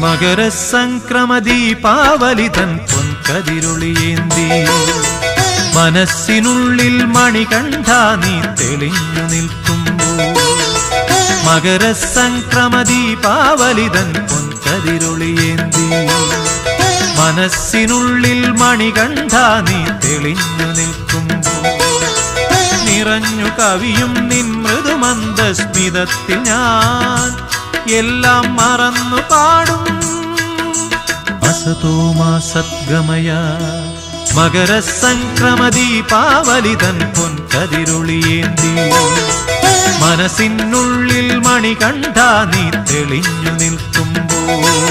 മകരസംക്രമദീപാവലിതൻ പൊൻകതിരൊളിയേന്തി മനസ്സിനുള്ളിൽ മണികണ്ഠ നീ തെളിഞ്ഞു നിൽക്കുമ്പോൾ മകരസംക്രമദീപാവലിതൻ പൊൻകതിരൊളിയേന്തി മനസ്സിനുള്ളിൽ മണികണ്ഠ നീ തെളിഞ്ഞു നിൽക്കുമ്പോൾ നിറഞ്ഞു കവിയും നിൻ മൃദുമന്ദസ്മിതത്തിൽ ഞാൻ എല്ലാം മറന്നു പാടും അസതോ മാ സദ്ഗമയ മകരസംക്രമദീപാവലിതൻ പൊൻകതിരൊളിയേന്തി മനസ്സിനുള്ളിൽ മണികണ്ഠ നീ തെളിഞ്ഞു നിൽക്കുമ്പോൾ